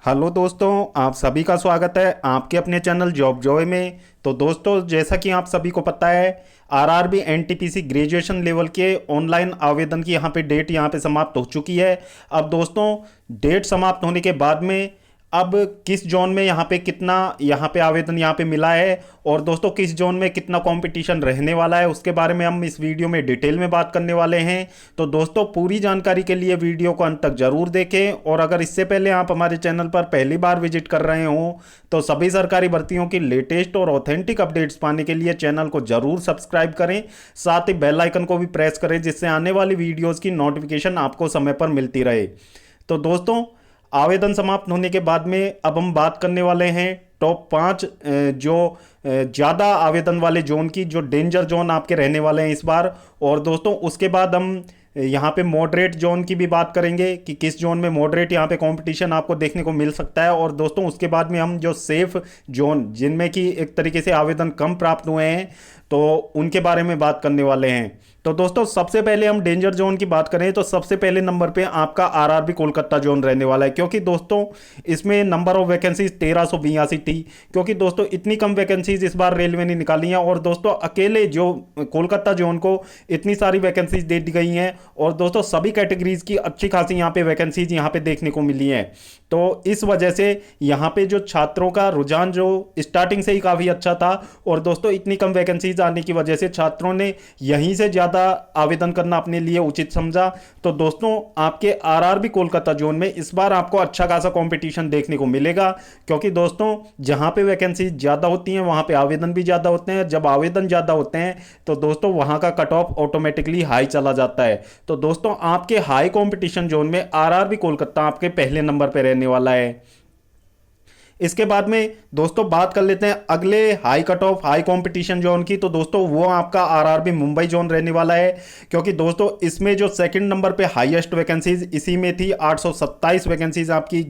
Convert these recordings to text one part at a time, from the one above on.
Hello दोस्तों, आप सभी का स्वागत है आपके अपने चैनल जॉब जॉय में। तो दोस्तों, जैसा कि आप सभी को पता है, आरआरबी एनटीपीसी ग्रेजुएशन लेवल के ऑनलाइन आवेदन की यहाँ पे डेट यहाँ पे समाप्त हो चुकी है। अब दोस्तों, डेट समाप्त होने के बाद में अब किस जोन में यहाँ पे कितना यहाँ पे आवेदन यहाँ पे मिला है और दोस्तों किस जोन में कितना कंपटीशन रहने वाला है, उसके बारे में हम इस वीडियो में डिटेल में बात करने वाले हैं। तो दोस्तों, पूरी जानकारी के लिए वीडियो को अंत तक जरूर देखें। और अगर इससे पहले आप हमारे चैनल पर पहली बार विजिट कर रहे हो तो सभी सरकारी भर्तियों की लेटेस्ट और ऑथेंटिक अपडेट्स पाने के लिए चैनल को जरूर सब्सक्राइब करें, साथ ही बेल आइकन को भी प्रेस करें जिससे आने वाली वीडियोज़ की नोटिफिकेशन आपको समय पर मिलती रहे। तो दोस्तों, आवेदन समाप्त होने के बाद में अब हम बात करने वाले हैं टॉप 5 जो ज़्यादा आवेदन वाले जोन की, जो डेंजर जोन आपके रहने वाले हैं इस बार। और दोस्तों, उसके बाद हम यहाँ पे मॉडरेट जोन की भी बात करेंगे कि किस जोन में मॉडरेट यहाँ पे कंपटीशन आपको देखने को मिल सकता है। और दोस्तों, उसके बाद में हम जो सेफ जोन जिनमें कि एक तरीके से आवेदन कम प्राप्त हुए हैं तो उनके बारे में बात करने वाले हैं। तो दोस्तों, सबसे पहले हम डेंजर जोन की बात करें तो सबसे पहले नंबर पे आपका आरआरबी कोलकाता जोन रहने वाला है, क्योंकि दोस्तों इसमें नंबर ऑफ वैकेंसीज 1382 थी। क्योंकि दोस्तों इतनी कम वैकेंसीज इस बार रेलवे ने निकाली हैं और दोस्तों अकेले जो कोलकाता जोन को इतनी सारी वैकेंसीज दे दी गई हैं और दोस्तों सभी कैटेगरीज की अच्छी खासी यहाँ पे वैकेंसीज यहाँ पे देखने को मिली हैं। तो इस वजह से यहाँ पे जो छात्रों का रुझान जो स्टार्टिंग से ही काफ़ी अच्छा था और दोस्तों इतनी कम वैकेंसीज आने की वजह से छात्रों ने यहीं से ज़्यादा आवेदन करना अपने लिए उचित समझा। तो दोस्तों, आपके आरआरबी कोलकाता जोन में इस बार आपको अच्छा खासा कंपटीशन देखने को मिलेगा, क्योंकि दोस्तों जहां पे वैकेंसीज ज़्यादा होती हैं वहां पे आवेदन भी ज़्यादा होते हैं। जब आवेदन ज़्यादा होते हैं तो दोस्तों वहां का कट ऑफ ऑटोमेटिकली हाई चला जाता है। तो दोस्तों, आपके हाई कंपटीशन जोन में आरआरबी कोलकाता आपके पहले नंबर पर रहने वाला है। इसके बाद में दोस्तों बात कर लेते हैं अगले high cut off high competition zone की। तो दोस्तों वो आपका आरआरबी मुंबई जोन रहने वाला है, क्योंकि दोस्तों इसमें जो सेकंड नंबर पे हाईएस्ट वैकेंसीज इसी में थी। 827 वैकेंसीज आपकी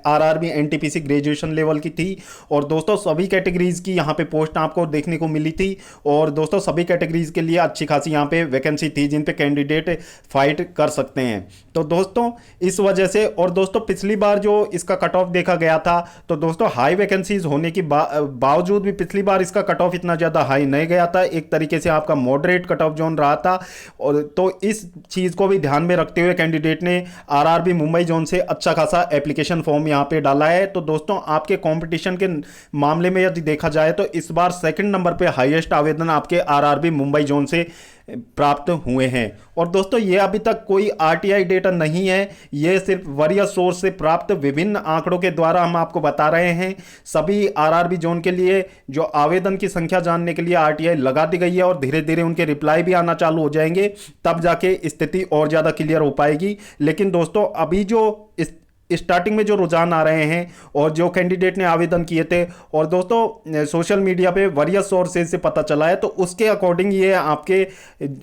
आरआरबी एनटीपीसी ग्रेजुएशन लेवल की थी और दोस्तों सभी कैटेगरीज की यहाँ पे पोस्ट आपको देखने को मिली थी। और दोस्तों सभी कैटेगरीज के लिए अच्छी खासी यहाँ पे वैकेंसी थी जिन पे कैंडिडेट फाइट कर सकते हैं। तो दोस्तों इस वजह से, और दोस्तों पिछली बार जो इसका कट ऑफ देखा गया था तो दोस्तों हाई वैकेंसीज होने के बावजूद भी पिछली बार इसका कट ऑफ इतना ज़्यादा हाई नहीं गया था। एक तरीके से आपका मॉडरेट कट ऑफ जोन रहा था। और तो इस चीज़ को भी ध्यान में रखते हुए कैंडिडेट ने आरआरबी मुंबई जोन से अच्छा खासा एप्लीकेशन फॉर्म यहाँ पे डाला है। तो दोस्तों आपके कंपटीशन के मामले में यदि देखा जाए तो इस बार सेकंड नंबर पे हाईएस्ट आवेदन आपके आरआरबी मुंबई जोन से प्राप्त हुए हैं। और दोस्तों ये अभी तक कोई आरटीआई डेटा नहीं है, ये सिर्फ वरीय सोर्स से प्राप्त विभिन्न आंकड़ों के द्वारा हम आपको बता रहे हैं। सभी आरआरबी जोन के लिए जो आवेदन की संख्या जानने के लिए आरटीआई लगा दी गई है और धीरे धीरे उनके रिप्लाई भी आना चालू हो जाएंगे, तब जाके स्थिति और ज़्यादा क्लियर हो पाएगी। लेकिन दोस्तों अभी जो स्टार्टिंग में जो रुझान आ रहे हैं और जो कैंडिडेट ने आवेदन किए थे और दोस्तों सोशल मीडिया पे वरीय सोर्सेज से पता चला है, तो उसके अकॉर्डिंग ये आपके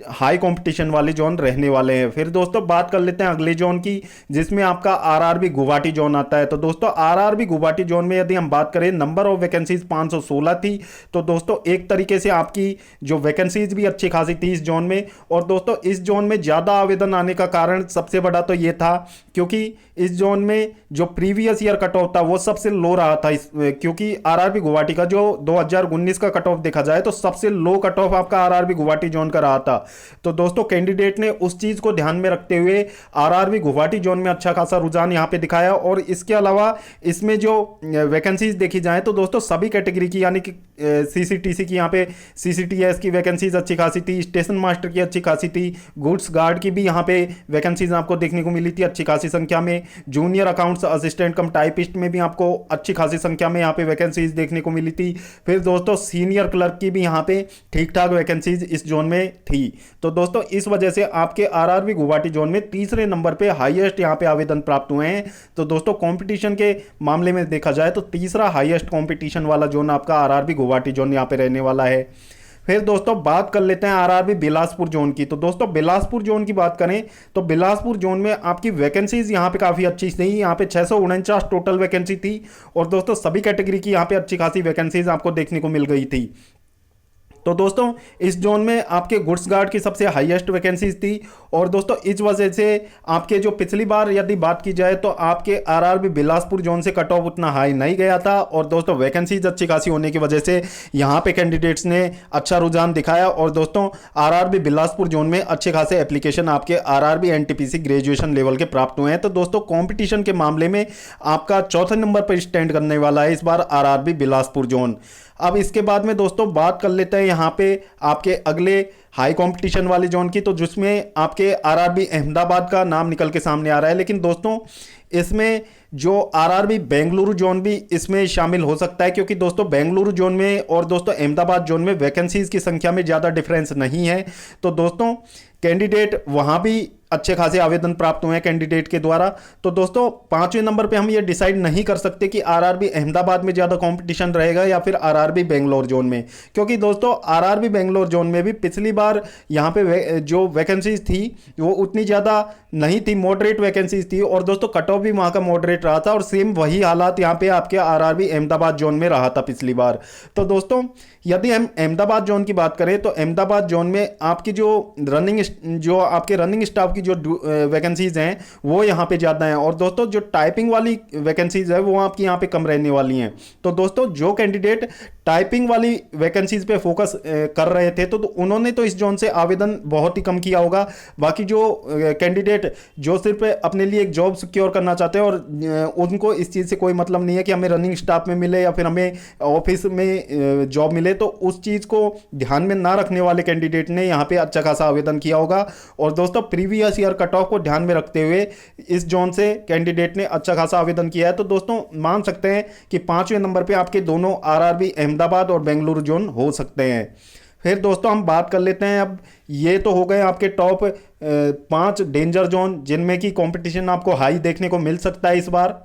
हाई कंपटीशन वाले जोन रहने वाले हैं। फिर दोस्तों बात कर लेते हैं अगले जोन की, जिसमें आपका आरआरबी गुवाहाटी जोन आता है। तो दोस्तों आरआरबी गुवाहाटी जोन में यदि हम बात करें, नंबर ऑफ वैकेंसीज 516 थी। तो दोस्तों एक तरीके से आपकी जो वैकेंसीज भी अच्छी खासी थी इस जोन में। और दोस्तों इस जोन में ज़्यादा आवेदन आने का कारण सबसे बड़ा तो ये था क्योंकि इस जोन में जो प्रीवियस ईयर कट ऑफ था वो सबसे लो रहा था। क्योंकि आरआरबी गुवाहाटी का जो 2019 का कट ऑफ देखा जाए तो सबसे लो कट ऑफ आपका आरआरबी गुवाहाटी जोन का रहा था। तो दोस्तों कैंडिडेट ने उस चीज को ध्यान में रखते हुए आरआरबी गुवाहाटी जोन में अच्छा खासा रुझान यहां पे दिखाया। और इसके अलावा इसमें जो वैकेंसीज देखी जाए तो दोस्तों सभी कैटेगरी की, यानी कि सीसीटीसी की, यहाँ पे सीसीटीएस की वैकेंसीज अच्छी खासी थी, स्टेशन मास्टर की अच्छी खासी थी, गुड्स गार्ड की भी यहाँ पे वैकेंसीज आपको देखने को मिली थी अच्छी खासी संख्या में, जूनियर अकाउंट्स असिस्टेंट कम टाइपिस्ट में भी आपको अच्छी खासी संख्या में यहाँ पे वैकेंसीज देखने को मिली थी। फिर दोस्तों सीनियर क्लर्क की भी यहाँ पे ठीक ठाक वैकेंसीज इस जोन में थी। तो दोस्तों इस वजह से आपके आरआरबी गुवाहाटी जोन में तीसरे नंबर पे हाईएस्ट यहाँ पे आवेदन प्राप्त हुए हैं। तो दोस्तों कंपटीशन के मामले में देखा जाए तो तीसरा हाईएस्ट कंपटीशन वाला जोन आपका आरआरबी गुवाहाटी जोन यहाँ पे रहने वाला है। फिर दोस्तों बात कर लेते हैं आरआरबी बिलासपुर जोन की। तो दोस्तों बिलासपुर जोन की बात करें तो बिलासपुर जोन में आपकी वैकेंसीज यहाँ पे काफ़ी अच्छी थी। यहाँ पे 649 टोटल वैकेंसी थी और दोस्तों सभी कैटेगरी की यहाँ पे अच्छी खासी वैकेंसीज आपको देखने को मिल गई थी। तो दोस्तों इस जोन में आपके गुड्स गार्ड की सबसे हाईएस्ट वैकेंसीज थी। और दोस्तों इस वजह से आपके जो पिछली बार यदि बात की जाए तो आपके आरआरबी बिलासपुर जोन से कट ऑफ उतना हाई नहीं गया था। और दोस्तों वैकेंसीज अच्छी खासी होने की वजह से यहाँ पे कैंडिडेट्स ने अच्छा रुझान दिखाया। और दोस्तों आरआरबी बिलासपुर जोन में अच्छे खासे एप्लीकेशन आपके आरआरबी एनटीपीसी ग्रेजुएशन लेवल के प्राप्त हुए हैं। तो दोस्तों कंपटीशन के मामले में आपका चौथे नंबर पर स्टैंड करने वाला है इस बार आरआरबी बिलासपुर जोन। अब इसके बाद में दोस्तों बात कर लेते हैं यहाँ पे आपके अगले हाई कंपटीशन वाले जोन की, तो जिसमें आपके आरआरबी अहमदाबाद का नाम निकल के सामने आ रहा है। लेकिन दोस्तों इसमें जो आरआरबी बेंगलुरु जोन भी इसमें शामिल हो सकता है, क्योंकि दोस्तों बेंगलुरु जोन में और दोस्तों अहमदाबाद जोन में वैकेंसीज की संख्या में ज़्यादा डिफरेंस नहीं है। तो दोस्तों कैंडिडेट वहाँ भी अच्छे खासे आवेदन प्राप्त हुए हैं कैंडिडेट के द्वारा। तो दोस्तों 5वें नंबर पे हम ये डिसाइड नहीं कर सकते कि आरआरबी अहमदाबाद में ज़्यादा कंपटीशन रहेगा या फिर आरआरबी बेंगलोर जोन में, क्योंकि दोस्तों आरआरबी बेंगलोर जोन में भी पिछली बार यहाँ पे जो वैकेंसीज थी वो उतनी ज़्यादा नहीं थी, मॉडरेट वैकेंसीज थी। और दोस्तों कट ऑफ भी वहाँ का मॉडरेट रहा था और सेम वही हालात यहाँ पे आपके आरआरबी अहमदाबाद जोन में रहा था पिछली बार। तो दोस्तों यदि हम अहमदाबाद जोन की बात करें तो अहमदाबाद जोन में आपकी जो आपके रनिंग स्टाफ की जो वैकेंसीज हैं वो यहाँ पे ज़्यादा हैं। और दोस्तों जो टाइपिंग वाली वैकेंसीज है वो आपकी यहाँ पे कम रहने वाली हैं। तो दोस्तों जो कैंडिडेट टाइपिंग वाली वैकेंसीज पे फोकस कर रहे थे तो उन्होंने तो इस जोन से आवेदन बहुत ही कम किया होगा। बाकी जो कैंडिडेट जो सिर्फ अपने लिए एक जॉब सिक्योर करना चाहते हैं और उनको इस चीज़ से कोई मतलब नहीं है कि हमें रनिंग स्टाफ में मिले या फिर हमें ऑफिस में जॉब मिले, तो उस चीज़ को ध्यान में ना रखने वाले कैंडिडेट ने यहाँ पे अच्छा खासा आवेदन किया होगा। और दोस्तों प्रीवियस ईयर कट ऑफ को ध्यान में रखते हुए इस जोन से कैंडिडेट ने अच्छा खासा आवेदन किया है। तो दोस्तों मान सकते हैं कि 5वें नंबर पे आपके दोनों आरआरबी अहमदाबाद और बेंगलुरु जोन हो सकते हैं। फिर दोस्तों हम बात कर लेते हैं, अब ये तो हो गए आपके टॉप 5 डेंजर जोन जिनमें की कंपटीशन आपको हाई देखने को मिल सकता है इस बार।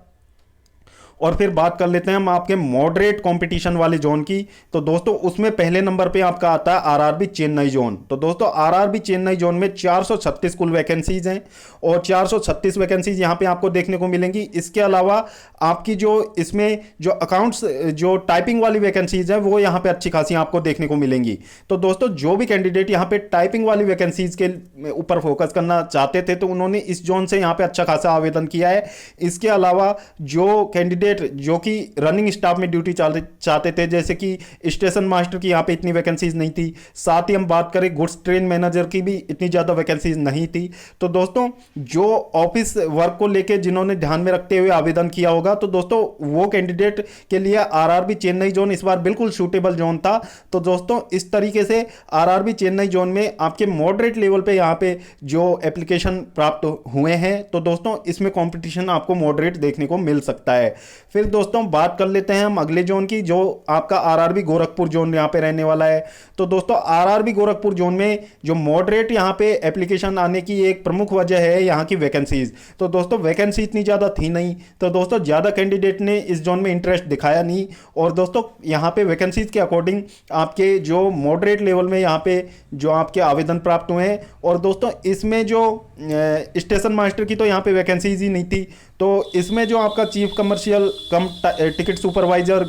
और फिर बात कर लेते हैं हम आपके मॉडरेट कंपटीशन वाले जोन की। तो दोस्तों उसमें पहले नंबर पे आपका आता है आरआरबी चेन्नई जोन। तो दोस्तों आरआरबी चेन्नई जोन में 436 कुल वैकेंसीज हैं और 436 वैकेंसीज यहाँ पे आपको देखने को मिलेंगी। इसके अलावा आपकी जो इसमें जो अकाउंट्स जो टाइपिंग वाली वैकेंसीज हैं वो यहाँ पे अच्छी खासी आपको देखने को मिलेंगी। तो दोस्तों जो भी कैंडिडेट यहाँ पे टाइपिंग वाली वैकेंसीज के ऊपर फोकस करना चाहते थे तो उन्होंने इस जोन से यहाँ पे अच्छा खासा आवेदन किया है। इसके अलावा जो कैंडिडेट जो कि रनिंग स्टाफ में ड्यूटी चाहते थे, जैसे कि स्टेशन मास्टर की यहाँ पे इतनी वैकेंसीज नहीं थी, साथ ही हम बात करें गुड्स ट्रेन मैनेजर की भी इतनी ज़्यादा वैकेंसीज नहीं थी। तो दोस्तों जो ऑफिस वर्क को लेके जिन्होंने ध्यान में रखते हुए आवेदन किया होगा तो दोस्तों वो कैंडिडेट के लिए आरआरबी चेन्नई जोन इस बार बिल्कुल सूटेबल जोन था। तो दोस्तों इस तरीके से आरआरबी चेन्नई जोन में आपके मॉडरेट लेवल पे यहाँ पे जो एप्लीकेशन प्राप्त हुए हैं तो दोस्तों इसमें कॉम्पिटिशन आपको मॉडरेट देखने को मिल सकता है। फिर दोस्तों बात कर लेते हैं हम अगले जोन की, जो आपका आरआरबी गोरखपुर जोन यहाँ पे रहने वाला है। तो दोस्तों आरआरबी गोरखपुर जोन में जो मॉडरेट यहाँ पे एप्लीकेशन आने की एक प्रमुख वजह है यहाँ की वैकेंसीज। तो दोस्तों वैकेंसी इतनी ज़्यादा थी नहीं, तो दोस्तों ज़्यादा कैंडिडेट ने इस जोन में इंटरेस्ट दिखाया नहीं। और दोस्तों यहाँ पे वैकेंसीज के अकॉर्डिंग आपके जो मॉडरेट लेवल में यहाँ पे जो आपके आवेदन प्राप्त हुए हैं। और दोस्तों इसमें जो स्टेशन मास्टर की तो यहाँ पे वैकेंसीज ही नहीं थी, तो इसमें जो आपका चीफ कमर्शियल कम टिकट सुपरवाइजर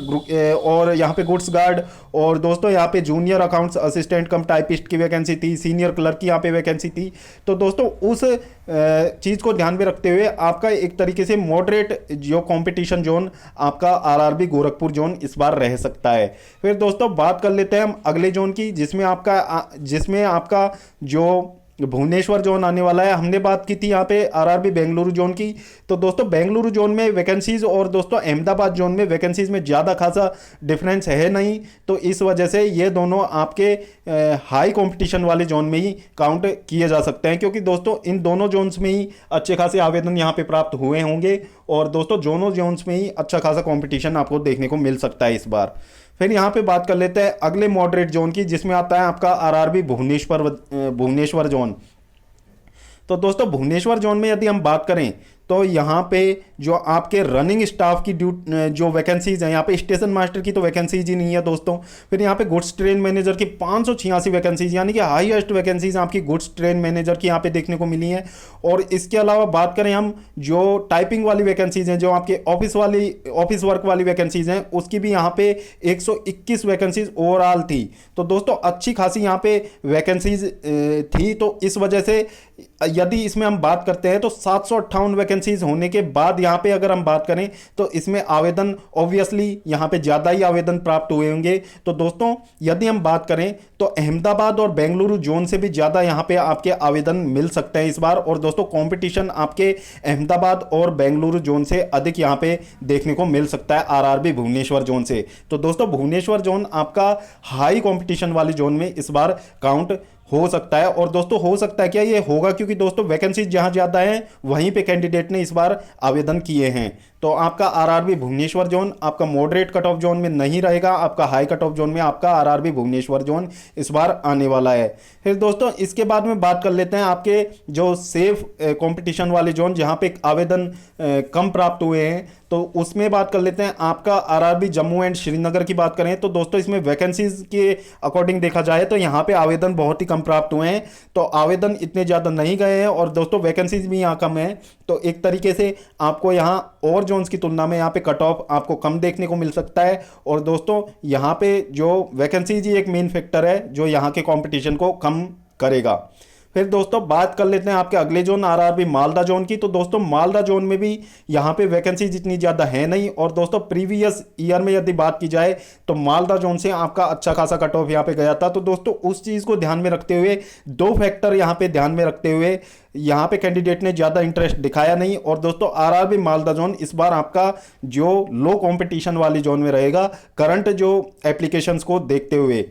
और यहाँ पे गुड्स गार्ड और दोस्तों यहाँ पे जूनियर अकाउंट्स असिस्टेंट कम टाइपिस्ट की वैकेंसी थी, सीनियर क्लर्क की यहाँ पे वैकेंसी थी। तो दोस्तों उस चीज़ को ध्यान में रखते हुए आपका एक तरीके से मॉडरेट जो कंपटीशन जोन आपका आरआरबी गोरखपुर जोन इस बार रह सकता है। फिर दोस्तों बात कर लेते हैं हम अगले जोन की, जिसमें आपका जो भुवनेश्वर जोन आने वाला है। हमने बात की थी यहाँ पे आरआरबी बेंगलुरु जोन की। तो दोस्तों बेंगलुरु जोन में वैकेंसीज और दोस्तों अहमदाबाद जोन में वैकेंसीज में ज़्यादा खासा डिफरेंस है नहीं, तो इस वजह से ये दोनों आपके हाई कंपटीशन वाले जोन में ही काउंट किए जा सकते हैं, क्योंकि दोस्तों इन दोनों जोन्स में ही अच्छे खासे आवेदन यहाँ पे प्राप्त हुए होंगे और दोस्तों दोनों जोन्स में ही अच्छा खासा कॉम्पिटिशन आपको देखने को मिल सकता है इस बार। फिर यहाँ पे बात कर लेते हैं अगले मॉडरेट जोन की, जिसमें आता है आपका आरआरबी भुवनेश्वर जोन। तो दोस्तों भुवनेश्वर जोन में यदि हम बात करें तो यहाँ पे जो आपके रनिंग स्टाफ की जो वैकेंसीज हैं, यहाँ पे स्टेशन मास्टर की तो वैकेंसीज ही नहीं है दोस्तों। फिर यहाँ पे गुड्स ट्रेन मैनेजर की 586 वैकेंसीज, यानी कि हाईएस्ट वैकेंसीज आपकी गुड्स ट्रेन मैनेजर की यहाँ पे देखने को मिली हैं। और इसके अलावा बात करें हम जो टाइपिंग वाली वैकेंसीज हैं, जो आपके ऑफिस वर्क वाली वैकेंसीज हैं, उसकी भी यहाँ पे 121 वैकेंसीज ओवरऑल थी। तो दोस्तों अच्छी खासी यहाँ पे वैकेंसीज थी। तो इस वजह से यदि इसमें हम बात करते हैं तो 758 वैकेंसीज होने के बाद यहाँ पे अगर हम बात करें तो इसमें आवेदन ऑब्वियसली यहाँ पे ज़्यादा ही आवेदन प्राप्त हुए होंगे। तो दोस्तों यदि हम बात करें तो अहमदाबाद और बेंगलुरु जोन से भी ज़्यादा यहाँ पे आपके आवेदन मिल सकते हैं इस बार। और दोस्तों कंपटीशन आपके अहमदाबाद और बेंगलुरु जोन से अधिक यहाँ पे देखने को मिल सकता है आरआरबी भुवनेश्वर जोन से। तो दोस्तों भुवनेश्वर जोन आपका हाई कंपटीशन वाली जोन में इस बार काउंट हो सकता है। और दोस्तों हो सकता है क्या, ये होगा क्योंकि दोस्तों वैकेंसीज जहां ज़्यादा हैं वहीं पे कैंडिडेट ने इस बार आवेदन किए हैं। तो आपका आरआरबी भुवनेश्वर जोन आपका मॉडरेट कट ऑफ जोन में नहीं रहेगा, आपका हाई कट ऑफ जोन में आपका आरआरबी भुवनेश्वर जोन इस बार आने वाला है। फिर दोस्तों इसके बाद में बात कर लेते हैं आपके जो सेफ कंपटीशन वाले जोन जहां पे आवेदन कम प्राप्त हुए हैं, तो उसमें बात कर लेते हैं। आपका आरआरबी जम्मू एंड श्रीनगर की बात करें तो दोस्तों इसमें वैकेंसीज के अकॉर्डिंग देखा जाए तो यहाँ पे आवेदन बहुत ही कम प्राप्त हुए हैं। तो आवेदन इतने ज़्यादा नहीं गए हैं और दोस्तों वैकेंसीज भी यहाँ कम है। तो एक तरीके से आपको यहाँ और जोन्स की तुलना में यहाँ पे कट ऑफ आपको कम देखने को मिल सकता है। और दोस्तों यहाँ पे जो वैकेंसीज ही एक मेन फैक्टर है जो यहाँ के कंपटीशन को कम करेगा। फिर दोस्तों बात कर लेते हैं आपके अगले जोन आरआरबी मालदा जोन की। तो दोस्तों मालदा जोन में भी यहाँ पे वैकेंसीज इतनी ज़्यादा है नहीं। और दोस्तों प्रीवियस ईयर में यदि बात की जाए तो मालदा जोन से आपका अच्छा खासा कट ऑफ यहाँ पे गया था। तो दोस्तों उस चीज़ को ध्यान में रखते हुए, दो फैक्टर यहाँ पे ध्यान में रखते हुए यहाँ पे कैंडिडेट ने ज़्यादा इंटरेस्ट दिखाया नहीं। और दोस्तों आरआरबी मालदा जोन इस बार आपका जो लो कंपटीशन वाली जोन में रहेगा करंट जो एप्लीकेशंस को देखते हुए।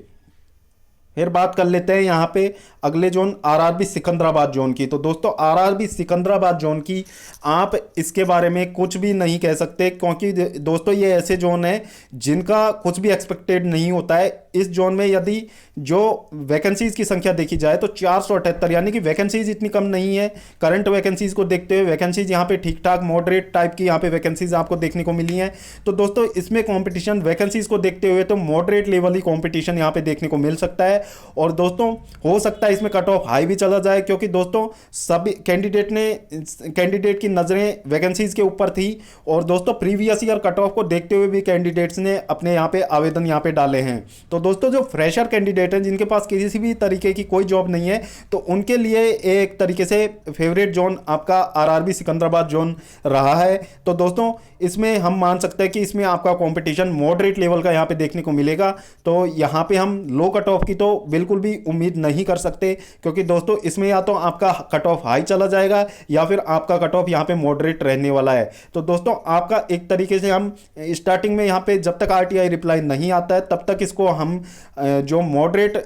फिर बात कर लेते हैं यहाँ पे अगले जोन आरआरबी सिकंदराबाद जोन की। तो दोस्तों आरआरबी सिकंदराबाद जोन की आप इसके बारे में कुछ भी नहीं कह सकते, क्योंकि दोस्तों ये ऐसे जोन है जिनका कुछ भी एक्सपेक्टेड नहीं होता है। इस जोन में यदि जो वैकेंसीज की संख्या देखी जाए तो 478, यानी कि वैकेंसीज इतनी कम नहीं है। करंट वैकेंसीज को देखते हुए वैकेंसीज यहाँ पे ठीक ठाक मॉडरेट टाइप की यहाँ पे वैकेंसीज आपको देखने को मिली हैं। तो दोस्तों इसमें कॉम्पिटिशन वैकेंसीज को देखते हुए तो मॉडरेट लेवल ही कॉम्पिटिशन यहाँ पे देखने को मिल सकता है। और दोस्तों हो सकता है इसमें कट ऑफ हाई भी चला जाए, क्योंकि दोस्तों सभी कैंडिडेट की नज़रें वैकेंसीज के ऊपर थी। और दोस्तों प्रीवियस ईयर कट ऑफ को देखते हुए भी कैंडिडेट्स ने अपने यहाँ पे आवेदन यहाँ पे डाले हैं। तो दोस्तों जो फ्रेशर कैंडिडेट हैं जिनके पास किसी भी तरीके की कोई जॉब नहीं है, तो उनके लिए एक तरीके से फेवरेट जोन आपका आरआरबी सिकंदराबाद जोन रहा है। तो दोस्तों इसमें हम मान सकते हैं कि इसमें आपका कंपटीशन मॉडरेट लेवल का यहाँ पे देखने को मिलेगा। तो यहाँ पे हम लो कट ऑफ की तो बिल्कुल भी उम्मीद नहीं कर सकते, क्योंकि दोस्तों इसमें या तो आपका कट ऑफ हाई चला जाएगा या फिर आपका कट ऑफ यहाँ पे मॉडरेट रहने वाला है। तो दोस्तों आपका एक तरीके से हम स्टार्टिंग में यहाँ पे जब तक आरटीआई रिप्लाई नहीं आता है तब तक इसको हम जो मॉडरेट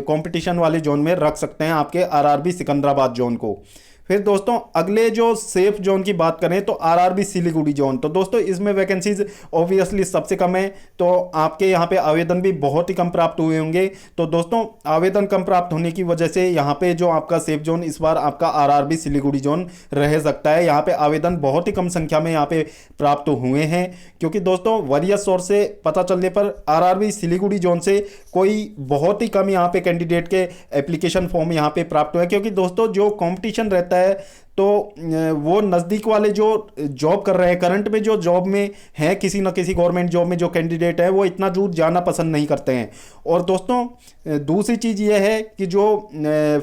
कंपटीशन वाले जोन में रख सकते हैं आपके आरआरबी सिकंदराबाद जोन को। फिर दोस्तों अगले जो सेफ जोन की बात करें तो आरआरबी सिलीगुड़ी जोन। तो दोस्तों इसमें वैकेंसीज ऑब्वियसली सबसे कम है, तो आपके यहाँ पे आवेदन भी बहुत ही कम प्राप्त हुए होंगे। तो दोस्तों आवेदन कम प्राप्त होने की वजह से यहाँ पे जो आपका सेफ जोन इस बार आपका आरआरबी सिलीगुड़ी जोन रह सकता है। यहाँ पे आवेदन बहुत ही कम संख्या में यहाँ पे प्राप्त हुए हैं, क्योंकि दोस्तों वरीय सोर्स से पता चलने पर आरआरबी सिलीगुड़ी जोन से कोई बहुत ही कम यहाँ पे कैंडिडेट के एप्लीकेशन फॉर्म यहाँ पे प्राप्त हुए, क्योंकि दोस्तों जो कॉम्पिटिशन रहता है तो वो नज़दीक वाले जो जॉब कर रहे हैं, करंट में जो जॉब में हैं, किसी न किसी गवर्नमेंट जॉब में जो कैंडिडेट है वो इतना दूर जाना पसंद नहीं करते हैं। और दोस्तों दूसरी चीज़ ये है कि जो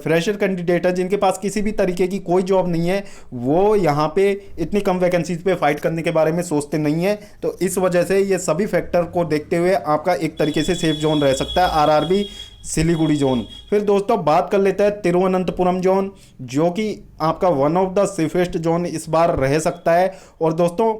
फ्रेशर कैंडिडेट है जिनके पास किसी भी तरीके की कोई जॉब नहीं है, वो यहाँ पे इतनी कम वैकेंसीज पे फाइट करने के बारे में सोचते नहीं है। तो इस वजह से ये सभी फैक्टर को देखते हुए आपका एक तरीके से सेफ जोन रह सकता है आरआरबी सिलीगुड़ी जोन। फिर दोस्तों बात कर लेते हैं तिरुवनंतपुरम जोन, जो कि आपका one of the safest zone इस बार रह सकता है। और दोस्तों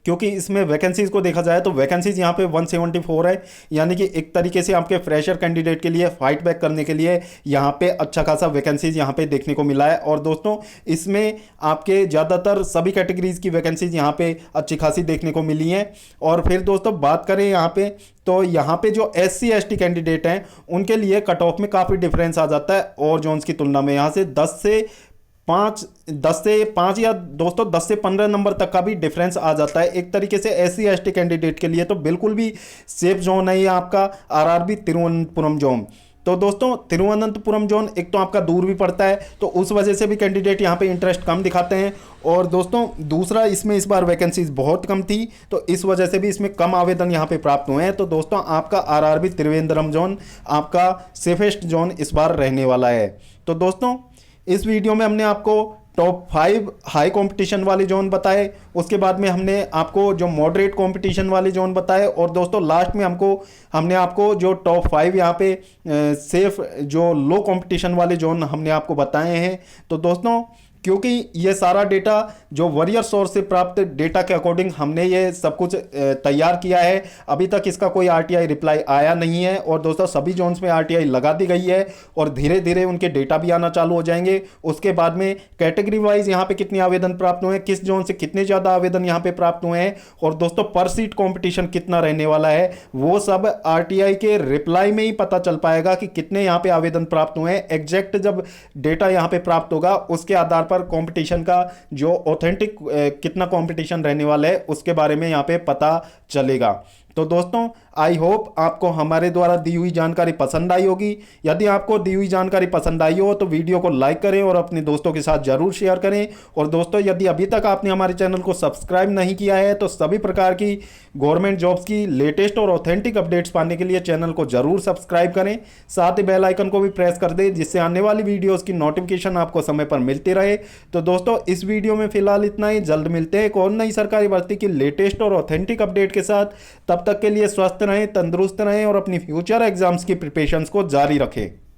क्योंकि इसमें वैकेंसीज को देखा जाए तो वैकेंसीज यहाँ पे 174 है, यानी कि एक तरीके से आपके फ्रेशर कैंडिडेट के लिए फाइट बैक करने के लिए यहाँ पे अच्छा खासा वैकेंसीज यहाँ पे देखने को मिला है। और दोस्तों इसमें आपके ज़्यादातर सभी कैटेगरीज की वैकेंसीज यहाँ पे अच्छी खासी देखने को मिली हैं। और फिर दोस्तों बात करें यहाँ पे तो यहाँ पे जो SC ST कैंडिडेट हैं उनके लिए कट ऑफ में काफ़ी डिफरेंस आ जाता है और जोन्स की तुलना में। यहाँ से 10 से 5 या दोस्तों 10 से 15 नंबर तक का भी डिफरेंस आ जाता है। एक तरीके से SC ST कैंडिडेट के लिए तो बिल्कुल भी सेफ जोन है ये आपका RRB तिरुवनंतपुरम जोन। तो दोस्तों तिरुवनंतपुरम जोन एक तो आपका दूर भी पड़ता है, तो उस वजह से भी कैंडिडेट यहाँ पे इंटरेस्ट कम दिखाते हैं। और दोस्तों दूसरा, इसमें इस बार वैकेंसीज बहुत कम थी, तो इस वजह से भी इसमें कम आवेदन यहाँ पे प्राप्त हुए हैं। तो दोस्तों आपका RRB त्रिवेंद्रम जोन आपका सेफेस्ट जोन इस बार रहने वाला है। तो दोस्तों इस वीडियो में हमने आपको टॉप 5 हाई कंपटीशन वाले जोन बताए, उसके बाद में हमने आपको जो मॉडरेट कंपटीशन वाले जोन बताए, और दोस्तों लास्ट में हमने आपको जो टॉप 5 यहाँ पे सेफ जो लो कंपटीशन वाले जोन हमने आपको बताए हैं। तो दोस्तों क्योंकि ये सारा डेटा जो वरियर सोर्स से प्राप्त डेटा के अकॉर्डिंग हमने ये सब कुछ तैयार किया है, अभी तक इसका कोई RTI रिप्लाई आया नहीं है। और दोस्तों सभी जोन्स में RTI लगा दी गई है और धीरे धीरे उनके डेटा भी आना चालू हो जाएंगे। उसके बाद में कैटेगरी वाइज यहाँ पे कितने आवेदन प्राप्त हुए हैं, किस जोन से कितने ज़्यादा आवेदन यहाँ पे प्राप्त हुए हैं, और दोस्तों पर सीट कॉम्पिटिशन कितना रहने वाला है, वो सब RTI के रिप्लाई में ही पता चल पाएगा कि कितने यहाँ पे आवेदन प्राप्त हुए हैं। एग्जैक्ट जब डेटा यहाँ पे प्राप्त होगा उसके आधार पर कंपटीशन का जो ऑथेंटिक कितना कंपटीशन रहने वाला है उसके बारे में यहाँ पे पता चलेगा। तो दोस्तों आई होप आपको हमारे द्वारा दी हुई जानकारी पसंद आई होगी। यदि आपको दी हुई जानकारी पसंद आई हो तो वीडियो को लाइक करें और अपने दोस्तों के साथ जरूर शेयर करें। और दोस्तों यदि अभी तक आपने हमारे चैनल को सब्सक्राइब नहीं किया है तो सभी प्रकार की गवर्नमेंट जॉब्स की लेटेस्ट और ऑथेंटिक अपडेट्स पाने के लिए चैनल को जरूर सब्सक्राइब करें, साथ ही बेल आइकन को भी प्रेस कर दें जिससे आने वाली वीडियोज़ की नोटिफिकेशन आपको समय पर मिलती रहे। तो दोस्तों इस वीडियो में फिलहाल इतना ही, जल्द मिलते हैं एक और नई सरकारी भर्ती की लेटेस्ट और ऑथेंटिक अपडेट के साथ। तब तक के लिए स्वस्थ रहें, तंदुरुस्त रहें और अपनी फ्यूचर एग्जाम्स की प्रिपरेशंस को जारी रखें।